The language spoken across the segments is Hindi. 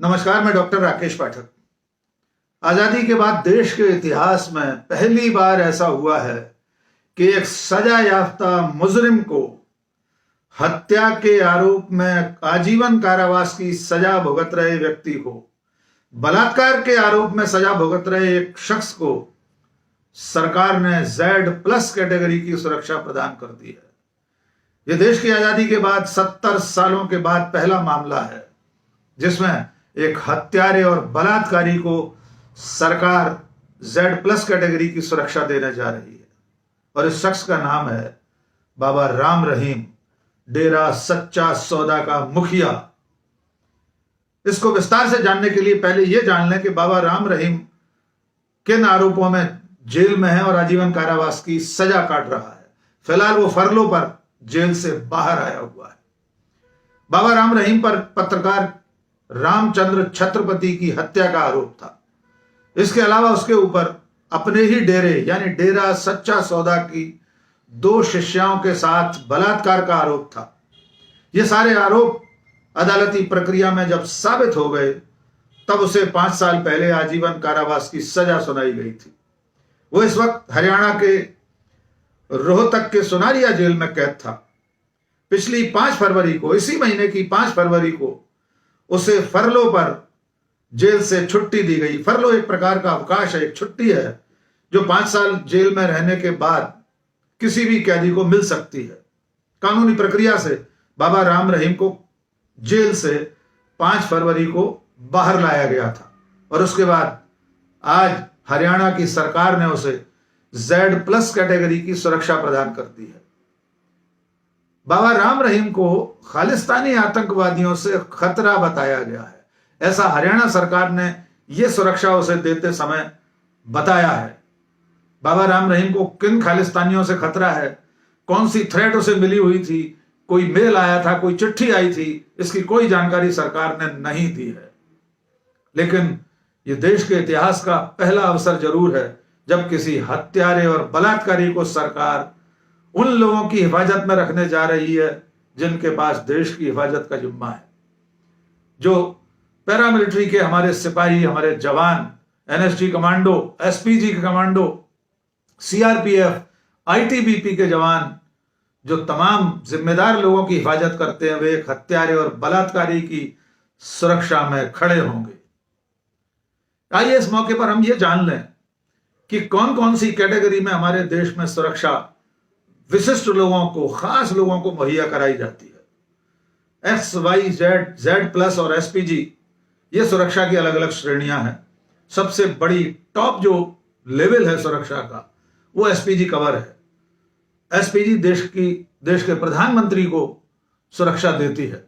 नमस्कार, मैं डॉक्टर राकेश पाठक। आजादी के बाद देश के इतिहास में पहली बार ऐसा हुआ है कि एक सजा याफ्ता मुजरिम को हत्या के आरोप में आजीवन कारावास की सजा भुगत रहे व्यक्ति को, बलात्कार के आरोप में सजा भुगत रहे एक शख्स को सरकार ने Z+ कैटेगरी की सुरक्षा प्रदान कर दी है। यह देश की आजादी के बाद 70 सालों के बाद पहला मामला है जिसमें एक हत्यारे और बलात्कारी को सरकार Z+ कैटेगरी की सुरक्षा देने जा रही है और इस शख्स का नाम है बाबा राम रहीम, डेरा सच्चा सौदा का मुखिया। इसको विस्तार से जानने के लिए पहले यह जान लें कि बाबा राम रहीम किन आरोपों में जेल में है और आजीवन कारावास की सजा काट रहा है। फिलहाल वो फरलो पर जेल से बाहर आया हुआ है। बाबा राम रहीम पर पत्रकार रामचंद्र छत्रपति की हत्या का आरोप था। इसके अलावा उसके ऊपर अपने ही डेरे यानी डेरा सच्चा सौदा की 2 शिष्याओं के साथ बलात्कार का आरोप था। ये सारे आरोप अदालती प्रक्रिया में जब साबित हो गए तब उसे 5 साल पहले आजीवन कारावास की सजा सुनाई गई थी। वो इस वक्त हरियाणा के रोहतक के सुनारिया जेल में कैद था। पिछली 5 फरवरी को, इसी महीने की 5 फरवरी को उसे फरलो पर जेल से छुट्टी दी गई। फरलो एक प्रकार का अवकाश है, एक छुट्टी है जो 5 साल जेल में रहने के बाद किसी भी कैदी को मिल सकती है। कानूनी प्रक्रिया से बाबा राम रहीम को जेल से 5 फरवरी को बाहर लाया गया था और उसके बाद आज हरियाणा की सरकार ने उसे Z+ कैटेगरी की सुरक्षा प्रदान कर दी है। बाबा राम रहीम को खालिस्तानी आतंकवादियों से खतरा बताया गया है, ऐसा हरियाणा सरकार ने यह सुरक्षा उसे देते समय बताया है। बाबा राम रहीम को किन खालिस्तानियों से खतरा है, कौन सी थ्रेट उसे मिली हुई थी, कोई मेल आया था, कोई चिट्ठी आई थी, इसकी कोई जानकारी सरकार ने नहीं दी है। लेकिन यह देश के इतिहास का पहला अवसर जरूर है जब किसी हत्यारे और बलात्कारी को सरकार उन लोगों की हिफाजत में रखने जा रही है जिनके पास देश की हिफाजत का जिम्मा है। जो पैरामिलिट्री के हमारे सिपाही, हमारे जवान, NSG कमांडो, SPG के कमांडो, CRPF, ITBP के जवान, जो तमाम जिम्मेदार लोगों की हिफाजत करते हैं, वे एक हत्यारे और बलात्कारी की सुरक्षा में खड़े होंगे। आइए इस मौके पर हम ये जान लें कि कौन कौन सी कैटेगरी में हमारे देश में सुरक्षा विशिष्ट लोगों को, खास लोगों को मुहैया कराई जाती है। X, Y, Z+ और SPG, ये सुरक्षा की अलग अलग श्रेणियां हैं। सबसे बड़ी टॉप जो लेवल है सुरक्षा का वो SPG कवर है। SPG देश के प्रधानमंत्री को सुरक्षा देती है।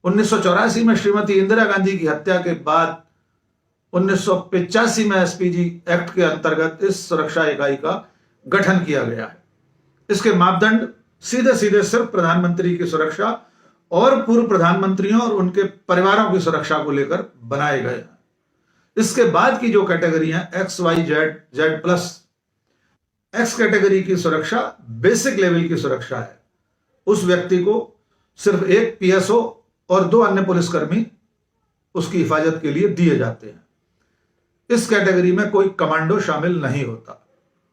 1984 में श्रीमती इंदिरा गांधी की हत्या के बाद 1985 में SPG एक्ट के अंतर्गत इस सुरक्षा इकाई का गठन किया गया है। इसके मापदंड सीधे सीधे सिर्फ प्रधानमंत्री की सुरक्षा और पूर्व प्रधानमंत्रियों और उनके परिवारों की सुरक्षा को लेकर बनाए गए हैं। इसके बाद की जो कैटेगरी है X, Y, Z+, X category की सुरक्षा बेसिक लेवल की सुरक्षा है। उस व्यक्ति को सिर्फ एक PSO और 2 अन्य पुलिसकर्मी उसकी हिफाजत के लिए दिए जाते हैं। इस कैटेगरी में कोई कमांडो शामिल नहीं होता।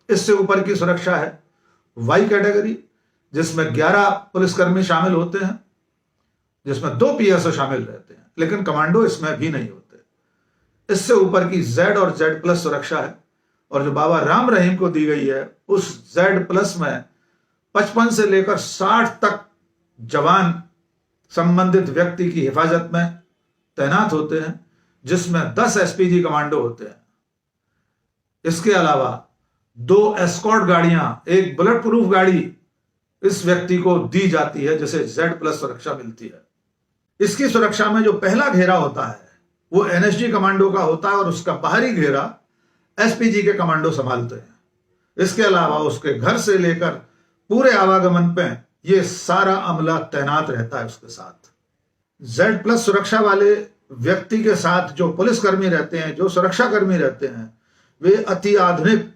इससे ऊपर की सुरक्षा है Y कैटेगरी, जिसमें 11 पुलिसकर्मी शामिल होते हैं, जिसमें 2 PSO शामिल रहते हैं, लेकिन कमांडो इसमें भी नहीं होते। इससे ऊपर की Z और Z+ सुरक्षा है और जो बाबा राम रहीम को दी गई है उस Z+ में 55 से लेकर 60 तक जवान संबंधित व्यक्ति की हिफाजत में तैनात होते हैं, जिसमें 10 SPG कमांडो होते हैं। इसके अलावा 2 एस्कॉर्ट गाड़ियां, एक बुलेट प्रूफ गाड़ी इस व्यक्ति को दी जाती है, जिसे Z+ सुरक्षा मिलती है। इसकी सुरक्षा में जो पहला घेरा होता है वो NSG कमांडो का होता है और उसका बाहरी घेरा SPG के कमांडो संभालते हैं। इसके अलावा उसके घर से लेकर पूरे आवागमन पे ये सारा अमला तैनात रहता है उसके साथ। Z+ सुरक्षा वाले व्यक्ति के साथ जो पुलिसकर्मी रहते हैं, जो सुरक्षाकर्मी रहते हैं, वे अति आधुनिक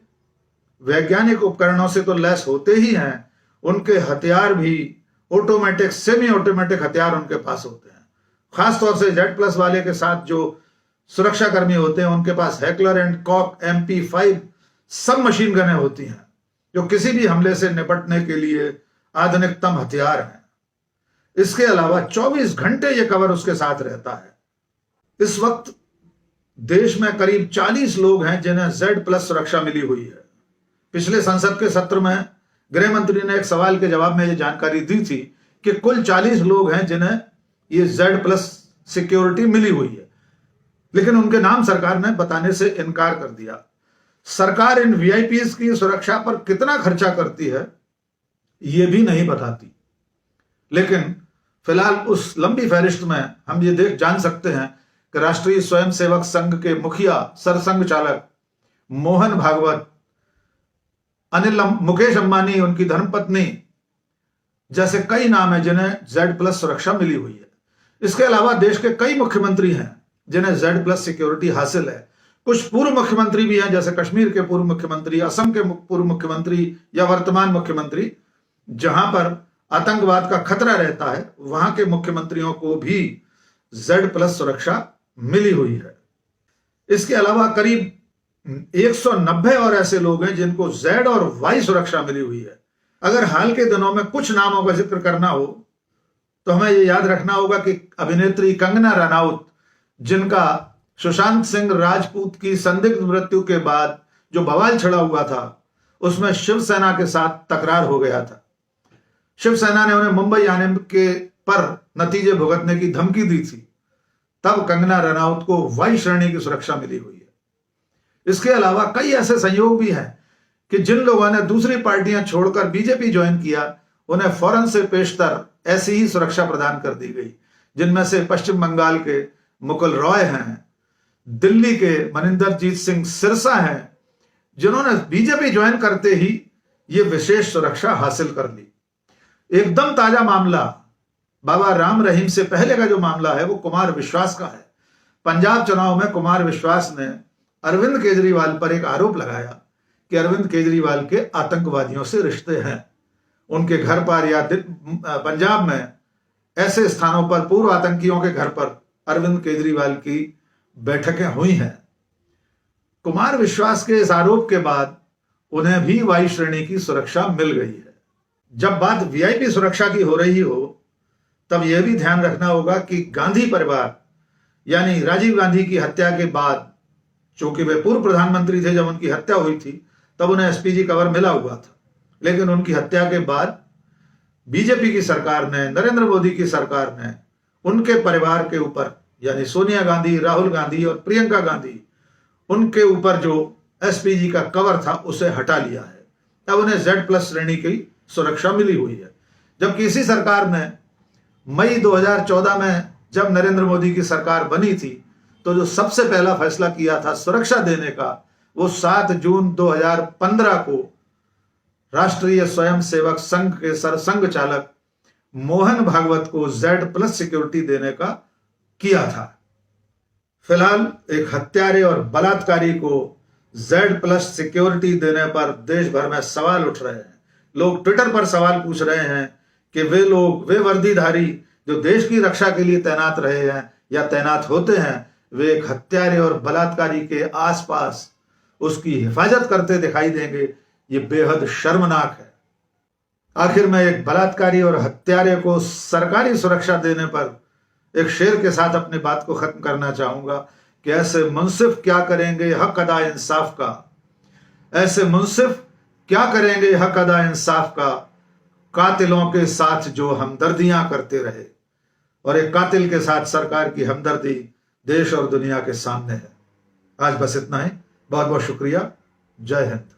वैज्ञानिक उपकरणों से तो लैस होते ही हैं, उनके हथियार भी ऑटोमेटिक, सेमी ऑटोमेटिक हथियार उनके पास होते हैं। खासतौर से Z+ वाले के साथ जो सुरक्षा कर्मी होते हैं उनके पास हैकलर एंड कॉक MP5 सब मशीन गनें होती हैं जो किसी भी हमले से निपटने के लिए आधुनिकतम हथियार हैं। इसके अलावा 24 घंटे ये कवर उसके साथ रहता है। इस वक्त देश में करीब 40 लोग हैं जिन्हें Z+ सुरक्षा मिली हुई है। पिछले संसद के सत्र में गृह मंत्री ने एक सवाल के जवाब में यह जानकारी दी थी कि कुल 40 लोग हैं जिन्हें ये Z+ सिक्योरिटी मिली हुई है, लेकिन उनके नाम सरकार ने बताने से इनकार कर दिया। सरकार इन VIPs की सुरक्षा पर कितना खर्चा करती है ये भी नहीं बताती, लेकिन फिलहाल उस लंबी फहरिस्त में हम ये जान सकते हैं कि राष्ट्रीय स्वयंसेवक संघ के मुखिया सरसंघ चालक मोहन भागवत, मुकेश अंबानी, उनकी धर्मपत्नी जैसे कई नाम हैं जिन्हें Z+ सुरक्षा मिली हुई है। इसके अलावा देश के कई मुख्यमंत्री हैं जिन्हें Z+ सिक्योरिटी हासिल है। कुछ पूर्व मुख्यमंत्री भी हैं, जैसे कश्मीर के पूर्व मुख्यमंत्री, असम के पूर्व मुख्यमंत्री या वर्तमान मुख्यमंत्री। जहां पर आतंकवाद का खतरा रहता है वहां के मुख्यमंत्रियों को भी Z+ सुरक्षा मिली हुई है। इसके अलावा करीब 190 और ऐसे लोग हैं जिनको Z और Y सुरक्षा मिली हुई है। अगर हाल के दिनों में कुछ नामों का जिक्र करना हो तो हमें यह याद रखना होगा कि अभिनेत्री कंगना रनौत, जिनका सुशांत सिंह राजपूत की संदिग्ध मृत्यु के बाद जो बवाल छिड़ा हुआ था उसमें शिवसेना के साथ तकरार हो गया था। शिवसेना ने उन्हें मुंबई आने के पर नतीजे भुगतने की धमकी दी थी। तब कंगना रनौत को Y श्रेणी की सुरक्षा मिली हुई है। इसके अलावा कई ऐसे संयोग भी हैं कि जिन लोगों ने दूसरी पार्टियां छोड़कर बीजेपी ज्वाइन किया उन्हें फौरन से पेशतर ऐसी ही सुरक्षा प्रदान कर दी गई, जिनमें से पश्चिम बंगाल के मुकुल रॉय हैं, दिल्ली के मनिंदरजीत सिंह सिरसा हैं, जिन्होंने बीजेपी ज्वाइन करते ही ये विशेष सुरक्षा हासिल कर ली। एकदम ताजा मामला बाबा राम रहीम से पहले का जो मामला है वो कुमार विश्वास का है। पंजाब चुनाव में कुमार विश्वास ने अरविंद केजरीवाल पर एक आरोप लगाया कि अरविंद केजरीवाल के आतंकवादियों से रिश्ते हैं। उनके घर पर या पंजाब में ऐसे स्थानों पर पूर्व आतंकियों के घर पर अरविंद केजरीवाल की बैठकें हुई हैं। कुमार विश्वास के इस आरोप के बाद उन्हें भी Y श्रेणी की सुरक्षा मिल गई है। जब बात VIP सुरक्षा की हो रही हो तब यह भी ध्यान रखना होगा कि गांधी परिवार यानी राजीव गांधी की हत्या के बाद, चूंकि वे पूर्व प्रधानमंत्री थे जब उनकी हत्या हुई थी, तब उन्हें SPG कवर मिला हुआ था, लेकिन उनकी हत्या के बाद बीजेपी की सरकार ने, नरेंद्र मोदी की सरकार ने उनके परिवार के ऊपर यानी सोनिया गांधी, राहुल गांधी और प्रियंका गांधी, उनके ऊपर जो SPG का कवर था उसे हटा लिया है। तब उन्हें Z+ श्रेणी की सुरक्षा मिली हुई है। जबकि इसी सरकार ने मई 2014 में जब नरेंद्र मोदी की सरकार बनी थी तो जो सबसे पहला फैसला किया था सुरक्षा देने का, वो 7 जून 2015 को राष्ट्रीय स्वयंसेवक संघ के सरसंघ चालक मोहन भागवत को Z+ सिक्योरिटी देने का किया था। फिलहाल एक हत्यारे और बलात्कारी को Z+ सिक्योरिटी देने पर देश भर में सवाल उठ रहे हैं। लोग ट्विटर पर सवाल पूछ रहे हैं कि वे वर्दीधारी जो देश की रक्षा के लिए तैनात रहे हैं या तैनात होते हैं, वे एक हत्यारे और बलात्कारी के आसपास उसकी हिफाजत करते दिखाई देंगे। ये बेहद शर्मनाक है। आखिर में एक बलात्कारी और हत्यारे को सरकारी सुरक्षा देने पर एक शेर के साथ अपनी बात को खत्म करना चाहूंगा कि ऐसे मुंसिफ क्या करेंगे हक अदा इंसाफ का, ऐसे मुंसिफ क्या करेंगे हक अदा इंसाफ का, कातिलों के साथ जो हमदर्दियां करते रहे। और एक कातिल के साथ सरकार की हमदर्दी देश और दुनिया के सामने है। आज बस इतना ही। बहुत बहुत शुक्रिया। जय हिंद।